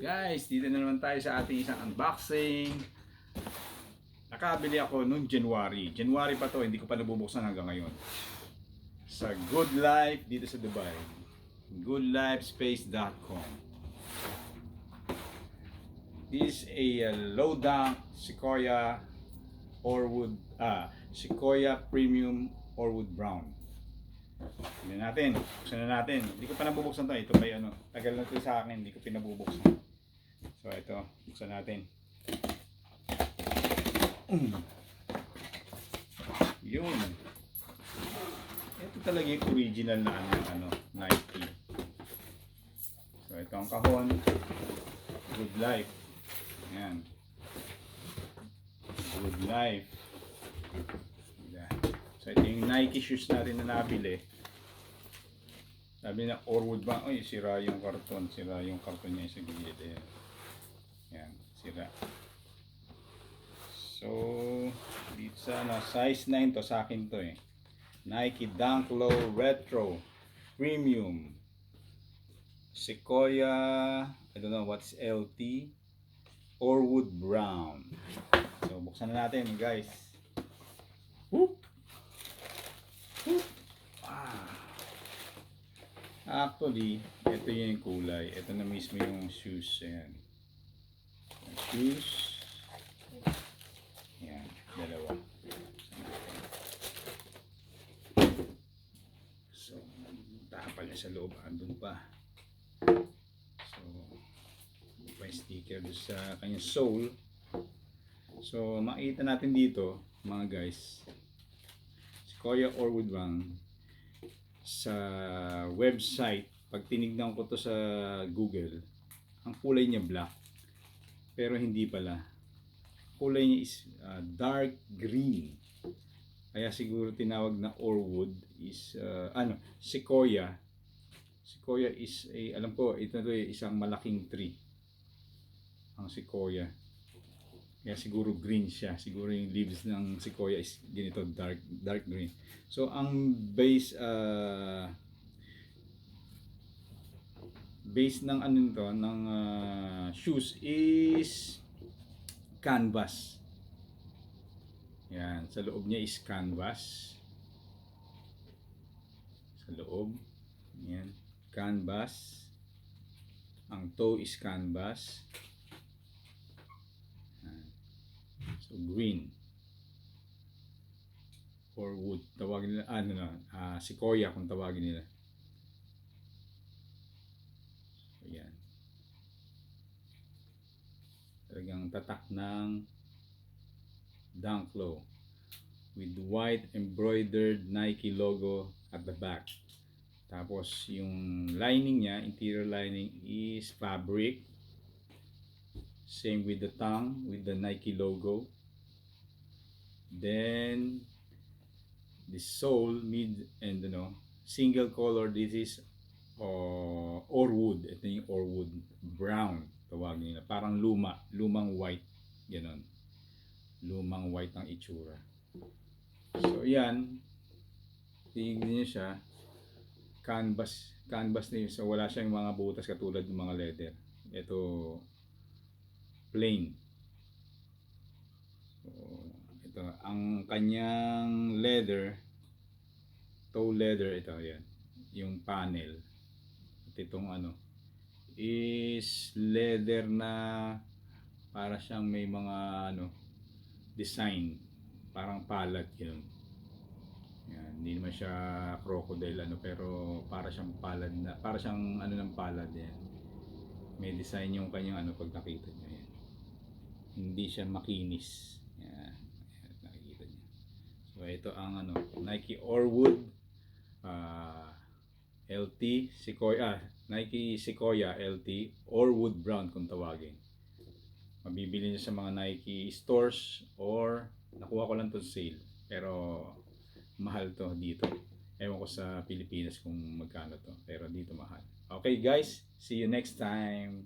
Guys, dito na naman tayo sa ating isang unboxing. Nakabili ako noong January. January pa to, hindi ko pa nabubuksan hanggang ngayon. Sa Good Life dito sa Dubai. Goodlifespace.com. This is a low dunk Sequoia Sequoia Premium Orwood Brown. Tingnan natin, buksan na natin. Hindi ko pa nabubuksan to. Ito pa yung tagal na to sa akin, hindi ko pinabubuksan. So ito, buksan natin. Yun. Ito talaga yung original na Nike. So ito ang kahon. Good Life. Ayan. Good Life. Ayan. So ito yung Nike shoes natin na nabili. Sabi na Orwood ba? Ay, sira yung karton. Sira yung karton niya sa gilid. Ayan. Ayan, sira. So, dito sa size 9 to, sa akin to eh. Nike Dunk Low Retro Premium Sequoia, I don't know what's LT, Orwood Brown. So, buksan na natin guys. Whoop! Whoop! Actually, ito yung kulay. Ito na mismo yung shoes. Ayan. Shoes. Ayan, dalawa. So, tapal niya sa loob. Andun pa. So, may sticker doon sa kanyang sole. So, makita natin dito, mga guys, Sequoia Orwood Brown sa website. Pag tinignan ko to sa Google, ang kulay niya black. Pero hindi pala. Kulay niya is dark green. Kaya siguro tinawag na Orwood is Sequoia. Sequoia is alam ko, ito isang malaking tree. Ang Sequoia. Kaya siguro green siya. Siguro yung leaves ng Sequoia is ganito dark green. So ang base ng ng shoes is canvas. Yan, sa loob niya is canvas. Sa loob, yan, canvas. Ang toe is canvas. So green or wood, tawagin nila Sequoia kung tawagin nila. So, yan. Talagang tatak ng Dunk Low with white embroidered Nike logo at the back. Tapos yung lining niya, interior lining is fabric. Same with the tongue with the Nike logo. Then the sole mid and single color. This is Orwood. Ito yung Orwood brown tawagin nila. Parang lumang white, ganon. Lumang white ang itsura. So yan, tingnan niyo siya, canvas na yun. So wala siyang mga butas katulad ng mga leather. Ito plain. So, ito ang kanyang leather, toe leather. Ito yan, yung panel. At itong is leather na para siyang may mga design, parang palad yun. Yan, hindi naman siya crocodile pero para siyang palad na, para siyang ng palad yan. May design yung kanyang pag nakita niyo yan. Hindi siya makinis. Yan, yan nakikita niyo. So ito ang Nike Orwood LT Sequoia, Nike Sequoia LT Orwood Brown kung tawagin. Mabibili niyo sa mga Nike stores or nakuha ko lang to sale. Pero mahal to dito. Ewan ko sa Pilipinas kung magkano to. Pero dito mahal. Okay guys, see you next time.